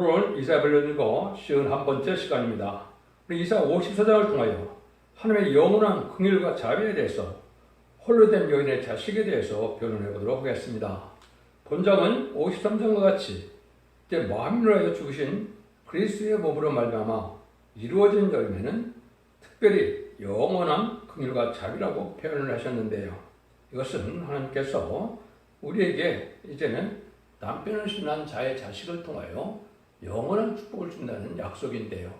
오늘은 이사야를 읽어 51번째 시간입니다. 우리 이사야 54장을 통하여 하나님의 영원한 긍휼과 자비에 대해서 홀로 된 여인의 자식에 대해서 변론해 보도록 하겠습니다. 본장은 53장과 같이 이제 마음으로 하여 죽으신 그리스도의 몸으로 말미암아 이루어진 열매는 특별히 영원한 긍휼과 자비라고 표현을 하셨는데요. 이것은 하나님께서 우리에게 이제는 남편을 신한 자의 자식을 통하여 영원한 축복을 준다는 약속인데요.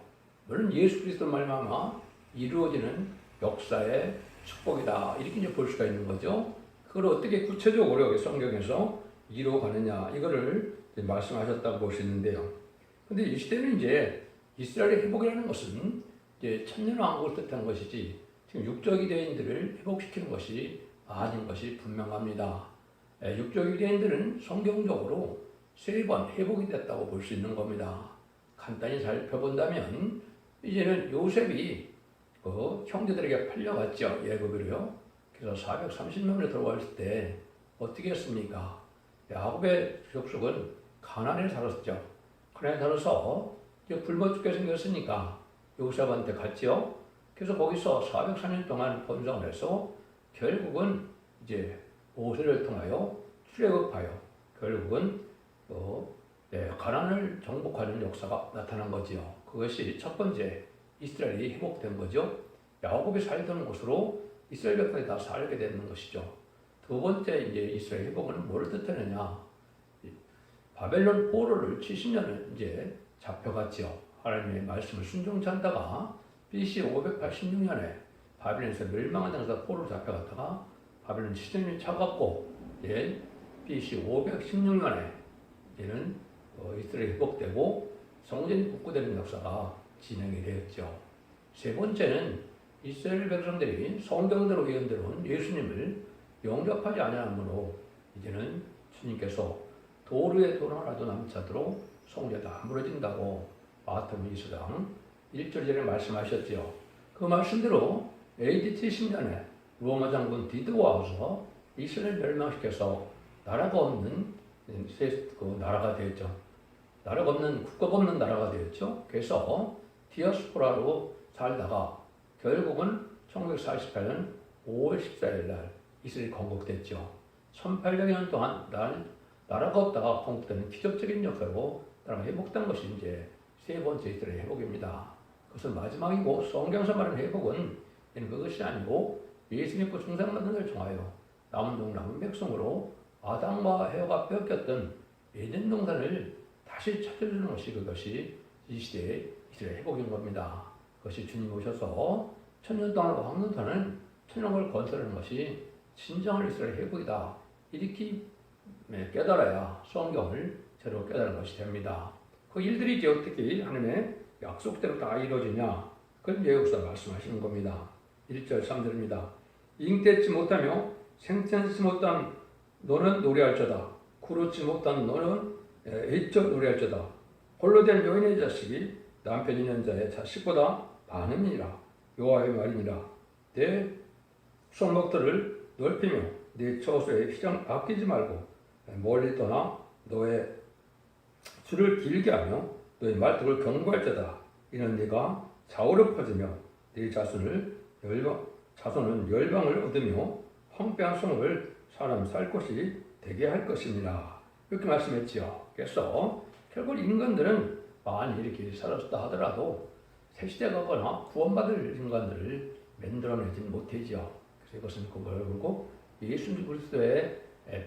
물론 예수 그리스도 말미암아 이루어지는 역사의 축복이다, 이렇게 이제 볼 수가 있는 거죠. 그걸 어떻게 구체적으로 성경에서 이루어가느냐, 이거를 이제 말씀하셨다고 볼 수 있는데요. 근데 이 시대는 이제 이스라엘의 회복이라는 것은 이제 천년왕국을 뜻하는 것이지, 지금 육적 유대인들을 회복시키는 것이 아닌 것이 분명합니다. 육적 유대인들은 성경적으로 3번 회복이 됐다고 볼 수 있는 겁니다. 간단히 살펴본다면, 이제는 요셉이 그 형제들에게 팔려갔죠. 예고비로요. 그래서 430명으로 들어왔을 때 어떻게 했습니까? 야곱의 족속은 가나안에 살았죠. 가나안에 살아서 굶어 죽게 생겼으니까 요셉한테 갔죠. 그래서 거기서 403년 동안 번성을 해서 결국은 이제 모세를 통하여 출애굽하여 결국은 가나안을 정복하는 역사가 나타난 거지요. 그것이 첫 번째 이스라엘이 회복된 거죠. 야곱이 살던 곳으로 이스라엘 백성이 다 살게 되는 것이죠. 두 번째 이제 이스라엘 회복은 뭘 뜻하느냐? 바벨론 포로를 70년을 이제 잡혀갔죠. 하나님의 말씀을 순종치 않다가 BC 586년에 바벨론에서 멸망하면서 포로로 잡혀갔다가 바벨론 70년이 차갑고, BC 516년에 이제는 이스라엘이 회복되고 성전이 복구되는 역사가 진행이 되었죠. 세 번째는 이스라엘 백성들이 성경대로 예언대로 예수님을 영접하지 아니함으로 이제는 주님께서 도루에 돌 하나도 남지 않도록 성전이 다 무너진다고 마태복음 20장 1절 전에 말씀하셨지요. 그 말씀대로 AD 70년에 로마 장군 디도가 와서 이스라엘 멸망시켜서 나라가 없는 그 나라가 되었죠. 나라가 없는, 국가가 없는 나라가 되었죠. 그래서 디아스포라로 살다가 결국은 1948년 5월 14일 날 이스라엘이 건국됐죠. 1800년 동안 나라가 없다가 건국되는 기적적인 역사로 나라가 회복된 것이 이제 세 번째 이스라엘 회복입니다. 그것은 마지막이고, 성경에서 말하는 회복은 그것이 아니고 예수 믿고 중생받는 걸 통하여 남은 종 남은 백성으로 아담과 해와가 뺏겼던 에덴 동산을 다시 찾아주는 것이, 그것이 이 시대의 이스라엘 회복인 겁니다. 그것이 주님 오셔서 천년 동안 왕노타는 천년을 건설하는 것이 진정한 이스라엘 회복이다, 이렇게 깨달아야 성경을 제대로 깨달은 것이 됩니다. 그 일들이 이제 어떻게 하나님의 약속대로 다 이루어지냐, 그건 이제 여기서 말씀하시는 겁니다. 1절 3절입니다. 잉태치 못하며 생천치 못한 너는 노래할저다. 구르지 못한 너는 애적 노래할저다. 홀로 된 여인의 자식이 남편 있는 자의 자식보다 많으니라. 여호와의 말이니라. 내 성막들을 넓히며 내 처소의 휘장 아끼지 말고 멀리 떠나 너의 줄을 길게 하며 너의 말뚝을 경고할저다. 이는 네가 좌우로 퍼지며 네 자손은 열방을 얻으며 황폐한 성을 사람 살 곳이 되게 할 것입니다. 이렇게 말씀했지요. 그래서 결국 인간들은 많이 이렇게 살았다 하더라도 새 시대가 거나 구원받을 인간들을 만들어내지 못하지요. 그래서 이것은 그걸고 예수 그리스도의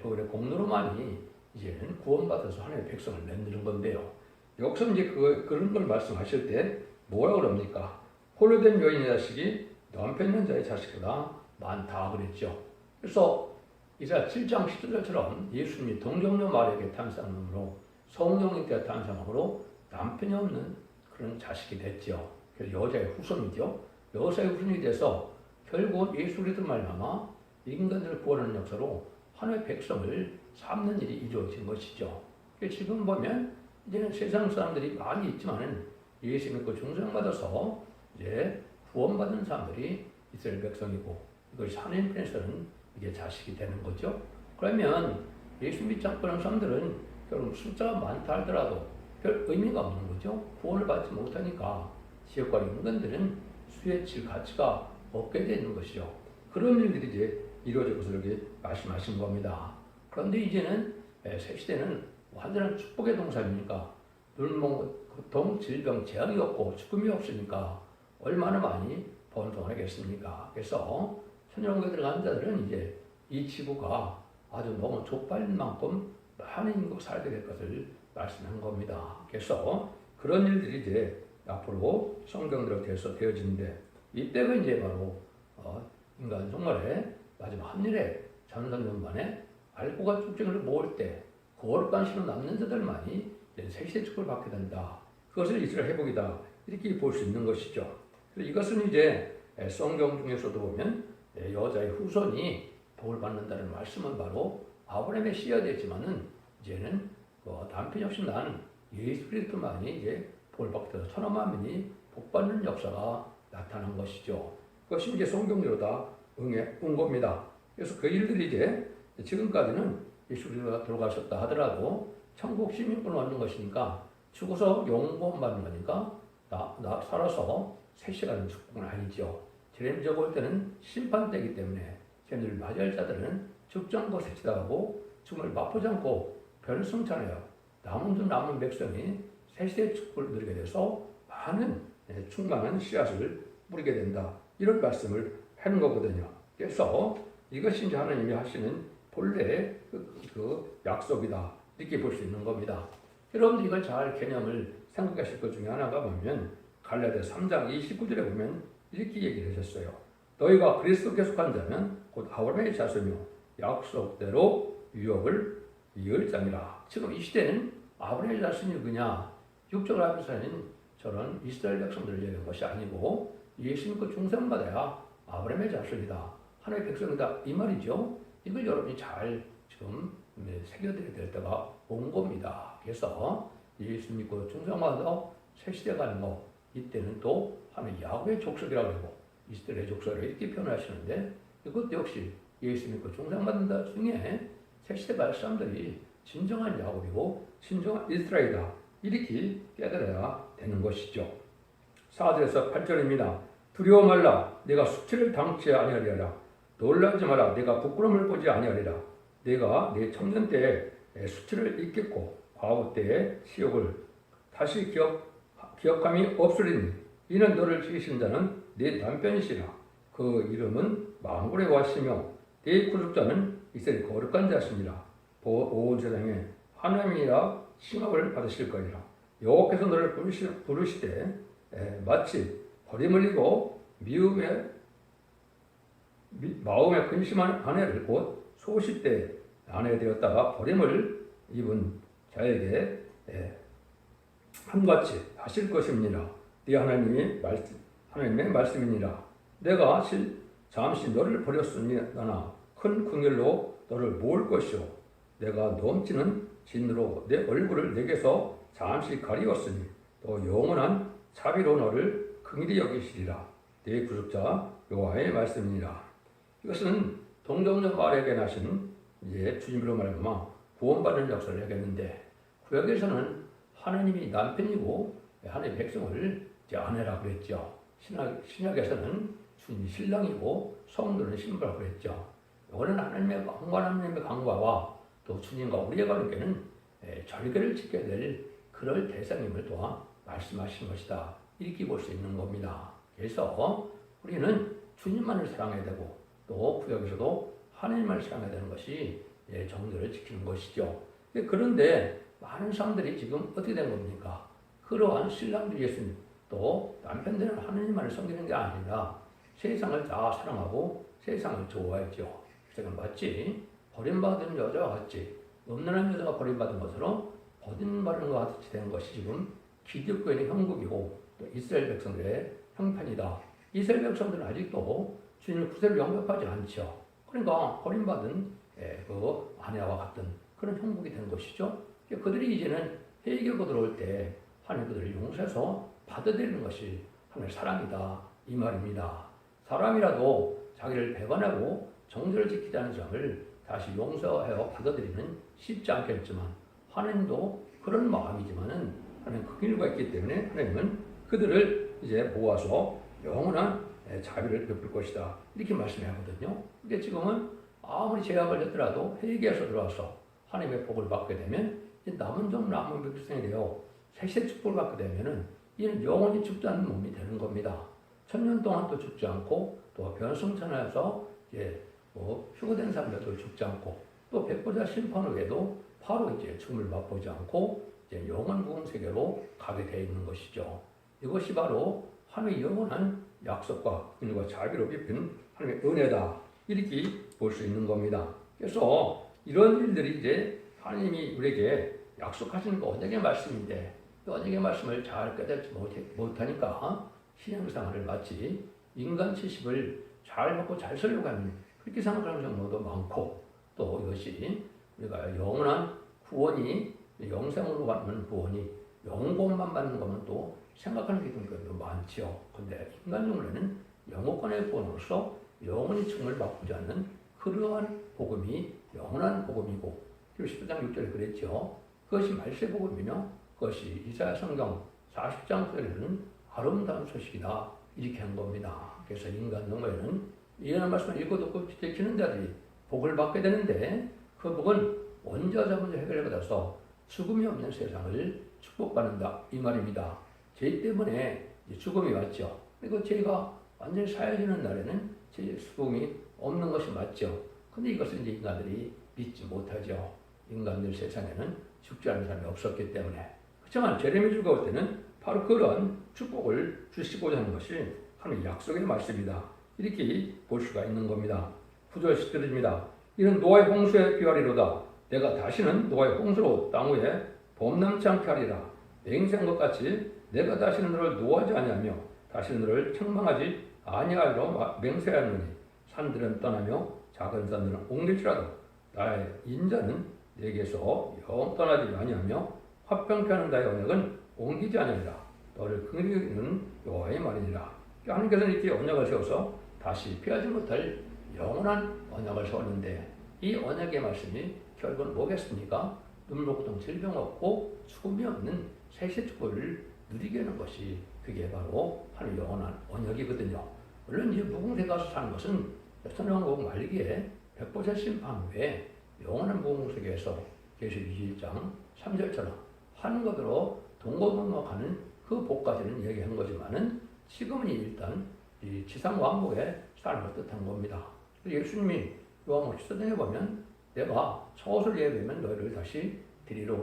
그의 공로로만이 이제는 구원받아서 하나님의 백성을 만드는 건데요. 여기서 이제 그런 걸 말씀하실 때 뭐라 그럽니까? 홀로 된 여인의 자식이 남편 있는 자의 자식보다 많다 그랬죠. 그래서 이사야 7장 10절처럼 예수님이 동정녀 마리아에게 탄생함으로 성령님께 탄생함으로 남편이 없는 그런 자식이 됐죠. 그래서 여자의 후손이죠. 여자의 후손이 돼서 결국 예수 그리스도 말미암아 인간들을 구원하는 역사로 하나님의 백성을 삼는 일이 이루어진 것이죠. 지금 보면 이제는 세상 사람들이 많이 있지만은 예수 믿고 중생받아서 이제 구원받은 사람들이 이스라엘 백성이고, 이것이 하나님 편에서는 이게 자식이 되는 거죠. 그러면 예수 믿지 않고 있는 사람들은 결국 숫자가 많다 하더라도 별 의미가 없는 거죠. 구원을 받지 못하니까 지역과 인간들은 수에 칠 가치가 없게 되는 것이죠. 그런 일들이 이제 이루어질 것을 이렇게 말씀하신 겁니다. 그런데 이제는 새 시대는 완전한 축복의 동산이니까 눈먼 고통, 질병, 재앙이 없고 죽음이 없으니까 얼마나 많이 번성하겠습니까? 그래서 천년왕국에 들어간 자들은 이제 이 지구가 아주 너무 좁아질 만큼 많은 인구가 살게 될 것을 말씀한 겁니다. 그래서 그런 일들이 이제 앞으로 성경대로 돼서 되어지는데 이때가 이제 바로 인간 생활의 마지막 한 일에 전성년만에 알고가 쭉증을 모을 때 거룩한 신을 남는 자들만이 새시대 축복을 받게 된다. 그것을 이스라엘 회복이다. 이렇게 볼 수 있는 것이죠. 그래서 이것은 이제 성경 중에서도 보면 여자의 후손이 복을 받는다는 말씀은 바로 아브라함의 씨앗이지만은 이제는 남편이 없이 난 예수 그리스도만이 이제 복을 받게 돼서 천하 만민이 복 받는 역사가 나타난 것이죠. 그것이 이제 성경대로 다 응해 온 겁니다. 그래서 그 일들이 이제 지금까지는 예수 그리스도가 돌아가셨다 하더라도 천국 시민권을 얻는 것이니까 죽어서 영원 받는 거니까 나 살아서 세시가는 축복은 아니죠. 재림적 올 때는 심판 때이기 때문에 재림을 맞이할 자들은 죽지 않고 세치당하고 죽음을 맛보지 않고 변승천하여 남은 백성이 세시대의 축복을 누리게 돼서 많은 충만한 씨앗을 뿌리게 된다. 이런 말씀을 하는 거거든요. 그래서 이것이 이제 하나님이 하시는 본래의 그 약속이다. 이렇게 볼 수 있는 겁니다. 여러분들 이걸 잘 개념을 생각하실 것 중에 하나가 보면 갈라디아 3장 29절에 보면 이렇게 얘기를 하셨어요. 너희가 그리스도께 속한 자는 곧 아브라함의 자손이요 약속대로 유업을 이을 자니라. 지금 이 시대는 아브라함의 자손이 누구냐? 육적으로 하면서는 저런 이스라엘 백성들을 얘기한 것이 아니고 예수 믿고 중생받아야 아브라함의 자손이다. 하나님의 백성이다. 이 말이죠. 이걸 여러분이 잘 지금 새겨드려야 될 때가 온 겁니다. 그래서 예수 믿고 중생받아 새 시대 가는 거 이때는 또 하나님 야곱의 족속이라고 하고 이스라엘의 족속이라고 이렇게 표현하시는데 이것도 역시 예수 믿고 중생받은 자 중에 새 시대 갈 사람들이 진정한 야곱이고 진정한 이스라엘이다. 이렇게 깨달아야 되는 것이죠. 4절에서 8절입니다. 두려워 말라. 내가 수치를 당치 아니하리라. 놀라지 마라. 내가 부끄러움을 보지 아니하리라. 내가 내 청년 때에 수치를 잊겠고 과부 때의 시욕을 다시 기억함이 없으리니 이는 너를 지으신 자는 네 남편이시라. 그 이름은 만군의 와시며 네 구속자는 이스라엘 거룩한 자시니라. 온 세상에 하나님이라 칭함을 받으실 거니라. 여호와께서 너를 부르시되 마치 버림을리고 마음에 근심한 아내를 곧 소싯대 아내 되었다가 버림을 입은 자에게 함같이 하실 것입니다. 네 하나님의 말씀이니라. 내가 잠시 너를 버렸으나 큰 긍휼로 너를 모을 것이요 내가 넘치는 진으로 내 얼굴을 내게서 잠시 가리웠으니 또 영원한 자비로 너를 긍휼히 여기시리라. 내 구속자 여호와의 말씀이니라. 이것은 동정녀 마리아에게 나신 이제 주님으로 말하면 구원받는 역사를 하겠는데 구약에서는 하나님이 남편이고 하나님의 백성을 이제 아내라고 그랬죠. 신약에서는 주님이 신랑이고 성도는 신부라고 그랬죠. 이거는 하나님의 강과와 또 주님과 우리의 관계는 절개를 지켜야 될 그럴 대상임을 또한 말씀하신 것이다. 이렇게 볼 수 있는 겁니다. 그래서 우리는 주님만을 사랑해야 되고 또 구약에서도 하나님만을 사랑해야 되는 것이 정도를 지키는 것이죠. 그런데 많은 사람들이 지금 어떻게 된 겁니까? 그러한 신랑들 예수님 또 남편들은 하나님만을 섬기는 게 아니라 세상을 다 사랑하고 세상을 좋아했죠. 세상 마치 버림받은 여자와 같이 음란한 여자가 버림받은 것으로 버림받은 것 같이 된 것이 지금 기독교인의 형국이고 또 이스라엘 백성들의 형편이다. 이스라엘 백성들은 아직도 주님의 구세를 영접하지 않죠. 그러니까 버림받은 그 아내와 같은 그런 형국이 된 것이죠. 그들이 이제는 회개하고 들어올 때 하나님 그들을 용서해서 받아들이는 것이 하나님의 사랑이다. 이 말입니다. 사람이라도 자기를 배반하고 정죄를 지키자는 점을 다시 용서하여 받아들이는 쉽지 않겠지만 하나님도 그런 마음이지만은 하는 긍휼과 있기 때문에 하나님은 그들을 이제 모아서 영원한 자비를 베풀 것이다. 이렇게 말씀하거든요. 근데 지금은 아무리 죄가 걸렸더라도 회개해서 들어와서 하나님의 복을 받게 되면 남은 종 남은 백성이 되어 새세 축복을 받게 되면은 이는 영원히 죽지 않는 몸이 되는 겁니다. 1000년 동안 또 죽지 않고 또 변성천하에서 휴거된 사람들도 죽지 않고 또 백보자 심판 후에도 바로 이제 죽음을 맛보지 않고 이제 영원 부흥 세계로 가게 되어 있는 것이죠. 이것이 바로 하나님의 영원한 약속과 은혜와 자비로 베푼 하나님의 은혜다. 이렇게 볼 수 있는 겁니다. 그래서 이런 일들이 이제 하나님이 우리에게 약속하시는 거 언약의 말씀인데 언약의 말씀을 잘 깨닫지 못하니까 신앙생활을 마치 인간 지식을 잘 먹고 잘 살려고 하는 그렇게 생각하는 경우도 많고 또 이것이 우리가 영원한 구원이 영생으로 받는 구원이 영공만 받는 것만 또 생각하는 경우도 많지요. 근데 인간적으로는 영원권의 구원으로서 영원히 죽음을 맛보지 않는 그러한 복음이 영원한 복음이고 10장 6절에 그랬죠. 그것이 말세 복음이며 그것이 이사야 성경 40장 9절에는 아름다운 소식이다. 이렇게 한 겁니다. 그래서 인간 영혼에는 이런 말씀을 읽고 듣고 지키는 자들이 복을 받게 되는데 그 복은 원자자문을 해결받아서 죽음이 없는 세상을 축복받는다. 이 말입니다. 죄 때문에 죽음이 왔죠. 그리고 죄가 완전히 사해지는 날에는 죽음이 없는 것이 맞죠. 근데 이것을 이제 인간들이 믿지 못하죠. 인간들 세상에는 죽지 않는 사람이 없었기 때문에. 그렇지만 제레미 주가 올 때는 바로 그런 축복을 주시고자 하는 것이 하나님의 약속의 말씀이다. 이렇게 볼 수가 있는 겁니다. 9절 10절입니다. 이는 노아의 홍수에 비하리로다. 내가 다시는 노아의 홍수로 땅 위에 범람치 않게 하리라. 맹세한 것 같이 내가 다시는 너를 노하지 아니하며 다시는 너를 책망하지 아니하리로 맹세하노니 산들은 떠나며 작은 산들은 옮길지라도 나의 인자는 내게서 영 떠나지 아니하며 화평케 하는 나의 언약은 옮기지 아니하리라. 너를 긍휼히 여기는 여호와의 말이니라. 하나님께서는 이렇게 언약을 세워서 다시 피하지 못할 영원한 언약을 세웠는데 이 언약의 말씀이 결국은 뭐겠습니까? 눈물 고통 질병 없고 죽음이 없는 새세 축복을 누리게 하는 것이 그게 바로 하나님의 영원한 언약이거든요. 물론 이제 무궁세 가서 사는 것은 천년왕국 말기에 백보자 심판 후에 영원한 무궁세계에서 계시록 21장 3절처럼 하는 것으로 동고동락하는 그 복까지는 얘기한 거지만은 지금은 일단 이 지상 왕국의 삶을 뜻한 겁니다. 예수님이 요한복음 14장에 보면 내가 서옷을 예배하면 너희를 다시 데리러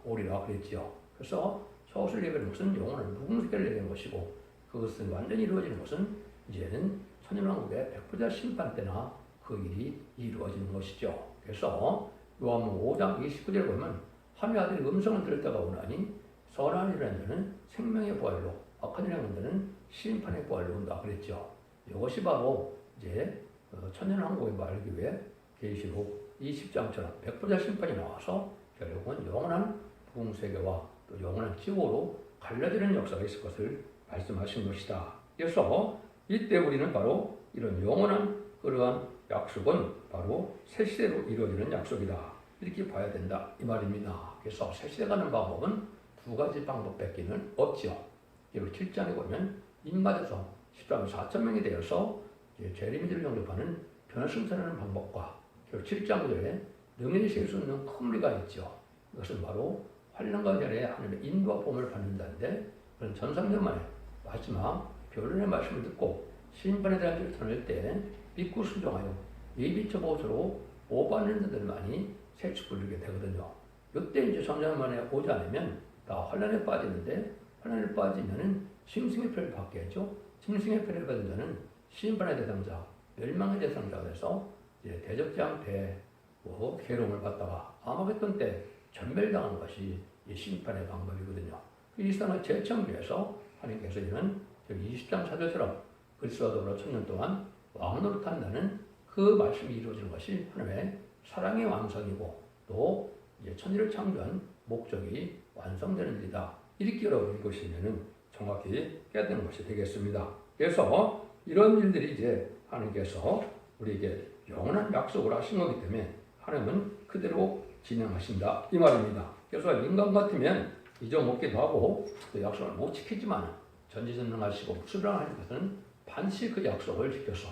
오리라 그랬지요. 그래서 서옷을 예배하는 것은 영원한 무궁세계를 얘기하는 것이고 그것은 완전히 이루어지는 것은 이제는 천년왕국의 백보자 심판 때나 그 일이 이루어지는 것이죠. 그래서 요한복음 5장 29절에 보면 하나님의 아들이 음성을 들을 때가 오나니 선한 일을 하는 자는 생명의 부활로 악한 일을 하는 자는 심판의 부활로 온다 그랬죠. 이것이 바로 이제 천년왕국의 말기 위해 계시록 20장처럼 백보자 심판이 나와서 결국은 영원한 부흥세계와 또 영원한 지옥으로 갈라지는 역사가 있을 것을 말씀하신 것이다. 그래서 이때 우리는 바로 이런 영원한 그러한 약속은 바로 새 시대로 이루어지는 약속이다. 이렇게 봐야 된다. 이 말입니다. 그래서 새 시대 가는 방법은 두 가지 방법밖에는 없죠. 그리고 7장에 보면 인마에서 10장 4,000명이 되어서 재림들을 영접하는 변화승천하는 방법과 그리고 7장 9절에 능히 셀 수 있는 큰 무리가 있죠. 이것은 바로 환난과 전에 하나님의 인도와 보험을 받는다는데 그런 전상년 만에 마지막 변론의 말씀을 듣고 심판에 대한 길을 터낼 때 믿고 순종하여 예비처 보수로 보호받는 자들만이 새 축복을 누리게 되거든요. 이때 이제 전년 만에 오지 않으면 다 환난에 빠지는데 환난에 빠지면은 짐승의 표를 받겠죠. 짐승의 표를 받은 자는 심판의 대상자, 멸망의 대상자가 돼서 이제 대적장 괴로움을 받다가 아마겟돈 때 전멸당하는 것이 이 심판의 방법이거든요. 이 사람을 재청을 위해서 하나님께서 이는 20장 4절처럼 그리스도와 더불어 1000년 동안 왕노릇 한다는 그 말씀이 이루어지는 것이 하나님의 사랑의 완성이고 또 이제 천지를 창조한 목적이 완성되는 일이다. 이렇게 여러분 읽으시면은 정확히 깨닫는 것이 되겠습니다. 그래서 이런 일들이 이제 하나님께서 우리에게 영원한 약속을 하신 거기 때문에 하나님은 그대로 진행하신다. 이 말입니다. 그래서 인간 같으면 잊어먹기도 하고 또 약속을 못 지키지만 전지전능하시고 수령하신 것은 반드시 그 약속을 지켜서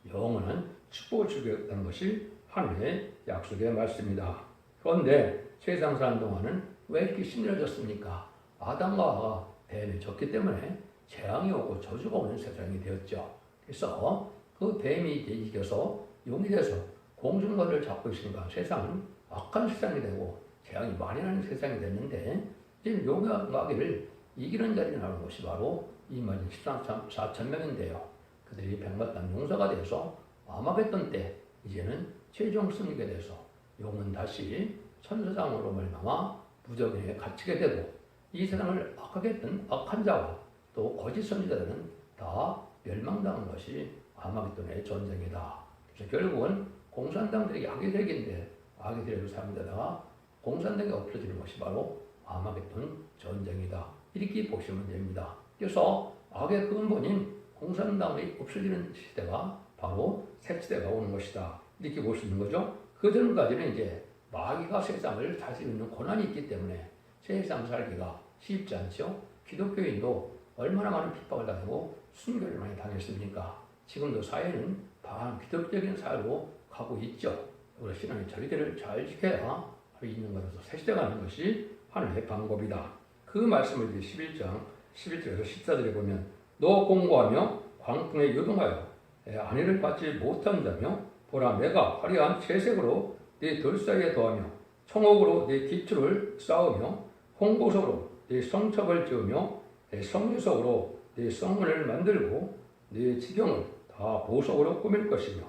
영원한 축복을 주겠다는 것이 하나님의 약속의 말씀입니다. 그런데 세상 사는 동안은 왜 이렇게 힘들어졌습니까? 아담과 하와가 뱀에 졌기 때문에 재앙이 오고 저주가 오는 세상이 되었죠. 그래서 그 뱀이 이겨서 용이 돼서 공중권을 잡고 있으니까 세상은 악한 세상이 되고 재앙이 많이 나는 세상이 됐는데 지금 용과 마귀를 이기는 자리 나오는 것이 바로 24,000명인데요. 그들이 백마땅 용사가 되어서 아마겟돈 때 이제는 최종 승리가 돼서 용은 다시 천사장으로 말미암아 무적에 갇히게 되고 이 세상을 악하게 했던 악한 자와 또 거짓 선지자들은 다 멸망당한 것이 아마겟돈의 전쟁이다. 그래서 결국은 공산당들이 악의 세력인데 악의 세력을 사용하다가 공산당이 없어지는 것이 바로 아마겟돈 전쟁이다. 이렇게 보시면 됩니다. 그래서 악의 근본인 공산당이 없어지는 시대가 바로 새 시대가 오는 것이다. 이렇게 볼 수 있는 거죠. 그 전까지는 이제 마귀가 세상을 다스리는 고난이 있기 때문에 세상 살기가 쉽지 않죠. 기독교인도 얼마나 많은 핍박을 당하고 순교를 많이 당했습니까? 지금도 사회는 반기독적인 사회로 가고 있죠. 우리 신앙의 절개를 잘 지켜야 있는 것으로서 새 시대가 하는 것이 하나님의 방법이다. 그 말씀을 11장 11절에서 14절에 보면 너 공고하며 광풍에 요동하여 아내를 받지 못한 자며 보라 내가 화려한 채색으로 네 돌 사이에 더하며 청옥으로 네 기초를 쌓으며 홍보석으로 네 성척을 지으며 성유석으로 네 성문을 만들고 네 지경을 다 보석으로 꾸밀 것이며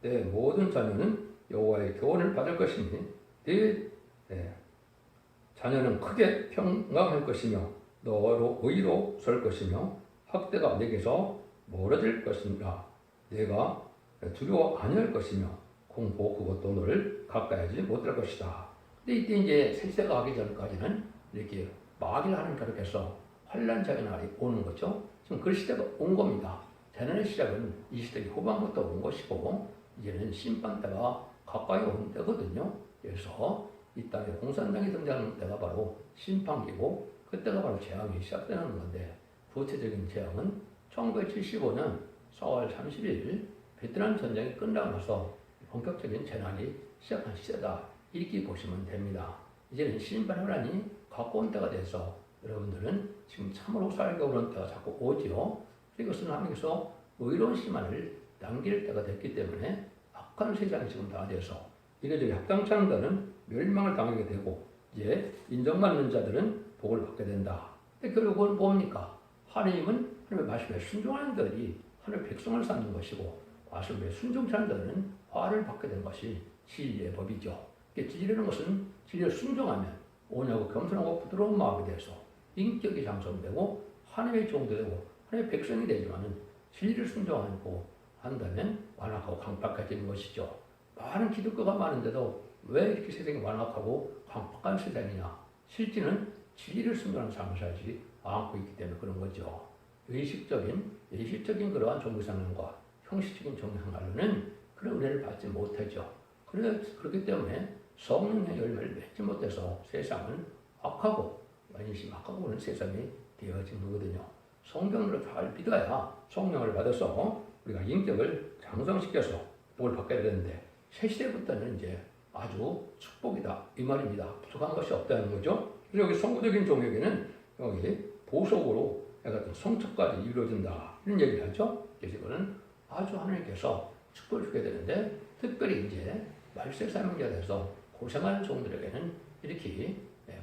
내 모든 자녀는 여호와의 교훈을 받을 것이니 네 자녀는 크게 평강할 것이며 너로 의로 설 것이며 학대가 내게서 멀어질 것이라 내가 두려워 아니할 것이며 공포 그것도 너를 가까이하지 못할 것이다. 근데 이때 이제 새 시대가 하기 전까지는 이렇게 마귀를 하는 가르쳐서 환란적인 날이 오는 거죠. 지금 그 시대가 온 겁니다. 재난의 시작은 이 시대의 후반부터 온 것이고 이제는 심판 때가 가까이 온 때거든요. 그래서 이 땅에 공산당이 등장하는 때가 바로 심판기고 그때가 바로 재앙이 시작되는 건데 구체적인 재앙은 1975년 4월 30일 베트남 전쟁이 끝나고 나서 본격적인 재난이 시작한 시대다. 이렇게 보시면 됩니다. 이제는 심판 혼란이 가까운 때가 돼서 여러분들은 지금 참으로 살기 어려운 때가 자꾸 오지요. 이것은 하나님께서 의로운 시만을 남길 때가 됐기 때문에 악한 세상이 지금 다 돼서 이래저래 합당치 않은 자는 멸망을 당하게 되고 이제 인정받는 자들은 복을 받게 된다. 결국은 뭡니까? 하나님은 하나님의 말씀에 순종하는 자들이 하나님의 백성을 삼는 것이고 말씀에 순종치 않는 자들은 화를 받게 된 것이 진리의 법이죠. 진리라는 것은 진리를 순종하면 온유하고 겸손하고 부드러운 마음이 돼서 인격이 장성되고 하나님의 종도 되고 하나님의 백성이 되지만은 진리를 순종하고 한다면 완악하고 강팍해지는 것이죠. 많은 기독교가 많은데도 왜 이렇게 세상이 완악하고 강팍한 세상이냐? 실제는 진리를 순종하는 삶을 살지 않고 있기 때문에 그런 거죠. 예식적인 그러한 종교생활과 형식적인 종교생활로는 그런 은혜를 받지 못하죠. 그렇기 때문에 성령의 열매를 맺지 못해서 세상은 악하고 완전히 악하고 오는 세상이 되어진 거거든요. 성경으로 잘 믿어야 성령을 받아서 우리가 인격을 장성시켜서 복을 받게 되는데 새 시대부터는 이제 아주 축복이다 이 말입니다. 부족한 것이 없다는 거죠. 그래서 여기 성구적인 종에게는 여기 보석으로 약간 성척까지 이루어진다 이런 얘기를 하죠. 그래서 이거는 아주 하나님께서 축복을 주게 되는데 특별히 이제 말세 사명자가 돼서 고생하는 종들에게는 이렇게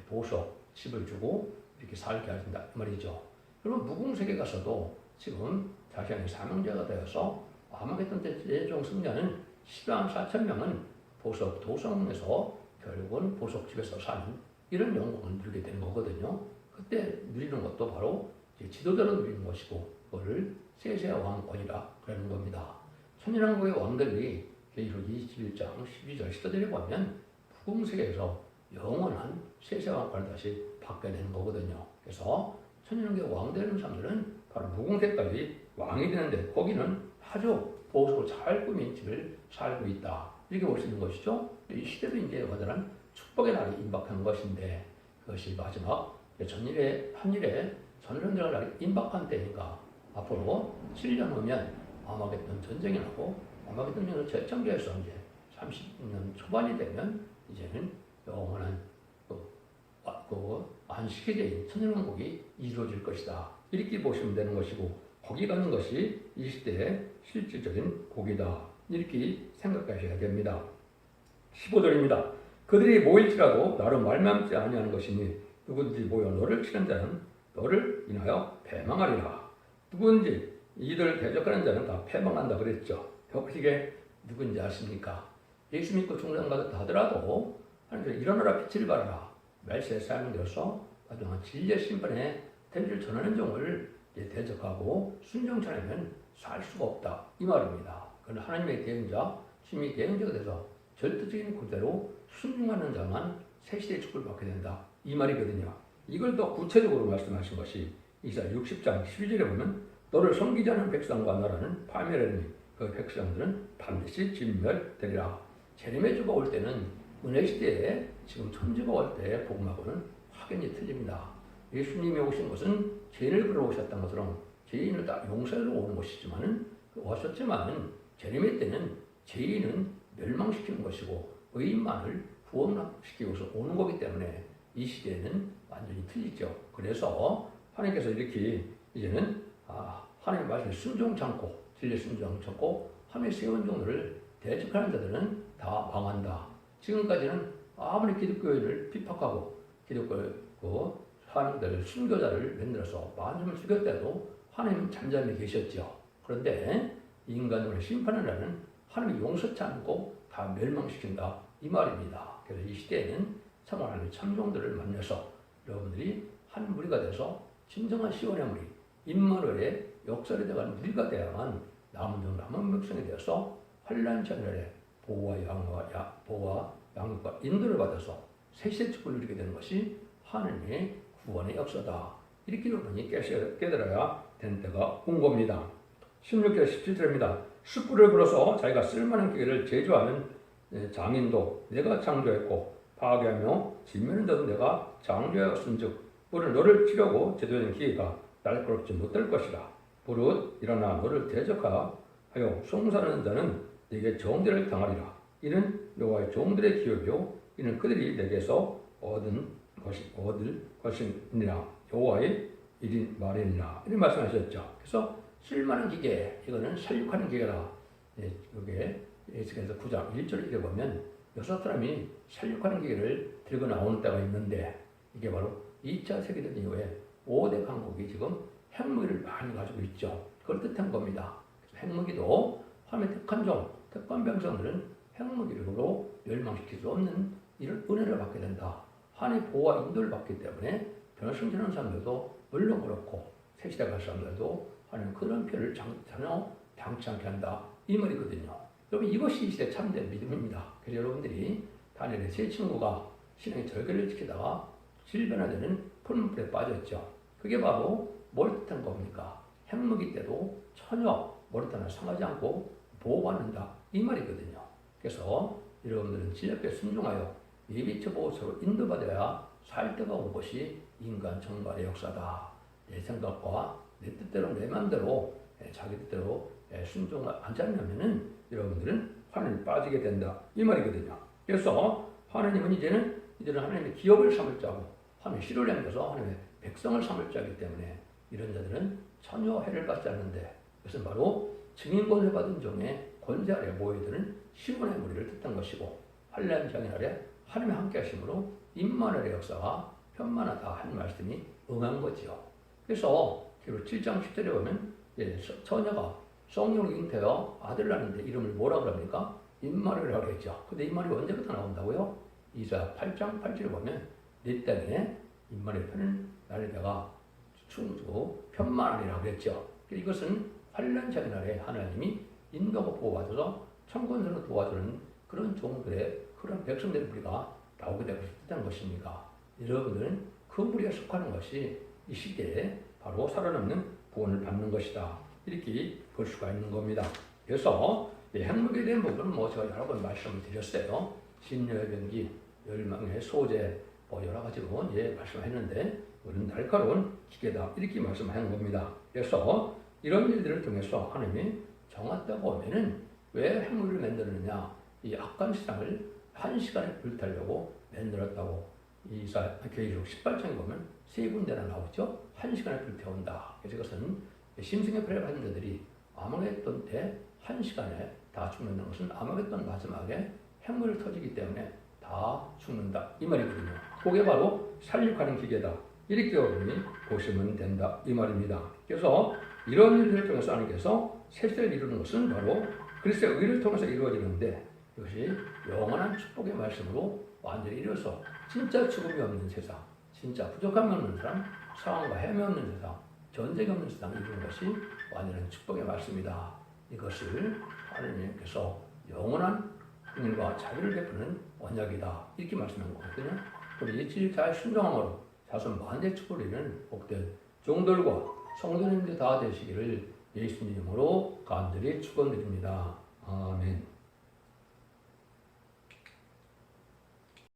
보석, 집을 주고 이렇게 살게 하신다 이 말이죠. 그러면 무궁세계 가서도 지금 자신의 사명자가 되어서 아마겟돈 때 최종 승자는 104,000명은 보석 도성에서 결국은 보석집에서 사는 이런 영광을 누리게 되는 거거든요. 그때 누리는 것도 바로 지도자로 누리는 것이고 그거를 세세 왕권이라 그러는 겁니다. 천년왕국의 왕들이 21장 12절 14절에 보면 무궁세계에서 영원한 세세 왕권을 다시 받게 되는 거거든요. 그래서 천년왕국의 왕 되는 사람들은 바로 무궁세까지 왕이 되는데 거기는 아주 보석으로 잘 꾸민 집을 살고 있다. 이렇게 볼 수 있는 것이죠. 이 시대도 이제 완전한 축복의 날이 임박한 것인데 그것이 마지막 전일에 한일에 전쟁을 임박한 때니까 앞으로 7년 후면 아마겟돈 전쟁이 나고 아마겟돈 전쟁을 최첨기해서 이제 30년 초반이 되면 이제는 영원한 그 안식일의 천년왕국이 이루어질 것이다. 이렇게 보시면 되는 것이고 거기 가는 것이 이 시대의 실질적인 복이다. 이렇게 생각하셔야 됩니다. 15절입니다. 그들이 모일지라도 나로 말미암지 아니하는 것이니 누구든지 모여 너를 치는 자는 너를 인하여 패망하리라. 누구든지 이들을 대적하는 자는 다 패망한다 그랬죠. 이게 누군지 아십니까? 예수 믿고 중생받았다 하더라도 하나님 일어나라 빛을 발하라. 말세에 사용되어서 나중에 진리의 심판에 대리를 전하는 종을 대적하고 순종치 않으면 살 수가 없다. 이 말입니다. 그러나 하나님의 대행자, 심히 대행자가 돼서 절대적인 그대로 순종하는 자만 새 시대의 축복을 받게 된다. 이 말이거든요. 이걸 더 구체적으로 말씀하신 것이 이사야 60장 12절에 보면 너를 섬기지 않은 백성과 나라는 파멸하리니 그 백성들은 반드시 진멸되리라. 재림의 주가 올 때는 은혜 시대에 지금 천주가 올 때 복음하고는 확연히 틀립니다. 예수님이 오신 것은 죄인을 끌어오셨던 것처럼 죄인을 다 용서하러 오는 것이지만은 오셨지만은 재림의 때는 죄인은 멸망시키는 것이고 의인만을 구원시키고서 오는 거기 때문에 이 시대에는 완전히 틀리죠. 그래서 하나님께서 이렇게 이제는 하나님의 말씀에 순종치 않고 진리에 순종치 않고 하나님의 세운 종들을 대적하는 자들은 다 망한다. 지금까지는 아무리 기독교인을 핍박하고 기독교 사람들 순교자를 만들어서 많은 죽였대도 하나님은 잠잠히 계셨죠. 그런데 인간을 심판하려는 하나님이 용서치 않고 다 멸망시킨다. 이 말입니다. 그래서 이 시대에는 참 하나님의 참종들을 만나서 여러분들이 한 무리가 돼서 진정한 시온의 무리, 임마누엘의 역사를 돼가는 무리가 되야만 남은 백성이 되어서 환난 전열에 보호와 양육과 인도를 받아서 새시대 축복을 누리게 되는 것이 하나님의 구원의 역사다. 이렇게 여러분이 깨달아야 되는 때가 온 겁니다. 16절 17절입니다. 숯불을 불어서 자기가 쓸만한 기계를 제조하는 장인도 내가 창조했고 파괴하며 짓매는 자도 내가 창조하였은즉 불은 너를 치려고 제조된 기계가 날카롭지 못할 것이라. 불은 일어나 너를 대적하여 송사하는 자는 네게 정죄를 당하리라. 이는 여호와의 종들의 기업이요 이는 그들이 내게서 얻을 것이니라. 여호와의 일인 말이니라. 이런 말씀하셨죠. 그래서 쓸만한 기계, 이거는 살육하는 기계라. 이게 에스겔서 9장 1절을 읽어보면 6사람이 살육하는 기계를 들고 나오는 때가 있는데 이게 바로 2차 세계대전 이후에 5대 강국이 지금 핵무기를 많이 가지고 있죠. 그걸 뜻한 겁니다. 핵무기도 하나님의 택한 종, 택한 백성들은 핵무기로 멸망시킬 수 없는 이런 은혜를 받게 된다. 하나님의 보호와 인도를 받기 때문에 변성되는 사람들도 물론 그렇고 새시대 갈 사람들도 하나님 그런 표를 전혀 당치 않게 한다. 이 말이거든요. 여러분 이것이 이 시대 참된 믿음입니다. 그래서 여러분들이 다니엘의 세 친구가 신앙의 절개를 지키다가 질변화되는 풀물불에 빠졌죠. 그게 바로 뭘 뜻한 겁니까? 핵무기 때도 전혀 머리 하나 상하지 않고 보호받는다. 이 말이거든요. 그래서 여러분들은 진리에 순종하여 예비처 보호처로 인도받아야 살 때가 온 것이 인간 정발의 역사다. 내 생각과 내 뜻대로 내 마음대로 자기 뜻대로 순종하지 않으면은 여러분들은 환란에 빠지게 된다. 이 말이거든요. 그래서 하나님은 이제는 하나님의 기업을 삼을 자고 하나님의 씨를 남겨서 하나님의 백성을 삼을 자이기 때문에 이런 자들은 전혀 해를 받지 않는데 이것은 바로 증인 권세 받은 종의 권세 아래 모여드는 시온의 무리를 뜻한 것이고 환난 장인 아래 하나님의 함께 하심으로 임마누엘의 역사가 편만하다 하는 말씀이 응한 거지요. 그래서 기록 7장 10절에 보면 처녀가 성령으로 잉태하여 아들을 낳는데 이름을 뭐라 그럽니까? 임마누엘이라고 했죠. 근데 이 말이 언제부터 나온다고요? 이사야 8장 8절에 보면 네 땅에 임마누엘 편은 나를 내가 충주고 편만하리라고 했죠. 이것은 환난 장인 아래 하나님이 인도하고 보호받아서 청건선을 도와주는 그런 종들의 그런 백성들의 무리가 나오게 되고 싶다는 것입니다. 여러분들은 그 무리에 속하는 것이 이 시대에 바로 살아남는 구원을 받는 것이다. 이렇게 볼 수가 있는 겁니다. 그래서 핵무기에 대한 부분은 제가 여러 번 말씀을 드렸어요. 신녀의 병기, 멸망의 소재, 여러 가지로 말씀했는데 그런 날카로운 기계다 이렇게 말씀하는 겁니다. 그래서 이런 일들을 통해서 하나님이 정하다고 하면은 왜 핵물을 만들었느냐? 이 악한 세상을 1시간에 불태우려고 만들었다고 계시록 18장에 보면 세 군데나 나오죠. 1시간에 불태운다. 그래서 이것은 심승의 패를 받은 자들이 아마겟돈 때 1시간에 다 죽는다는 것은 아마겟돈 마지막에 핵물이 터지기 때문에 다 죽는다 이 말이거든요. 그게 바로 살육하는 기계다. 이렇게 여러분이 보시면 된다 이 말입니다. 그래서 이런 일들을 통해서 하나님께서 세세를 이루는 것은 바로 그리스도의 의를 통해서 이루어지는데 이것이 영원한 축복의 말씀으로 완전히 이루어서 진짜 죽음이 없는 세상, 진짜 부족함이 없는 사람, 상황과 해함이 없는 세상, 전쟁이 없는 세상을 이루는 것이 완전한 축복의 말씀이다. 이것을 하나님께서 영원한 긍휼과 자비를 베푸는 언약이다. 이렇게 말씀한 거거든요. 우리 일치일자의 순종함으로 자손 만대 축복을 이루는 복된 종들과 성도님들 다 되시기를 예수님 이름으로 간절히 축원드립니다. 아멘.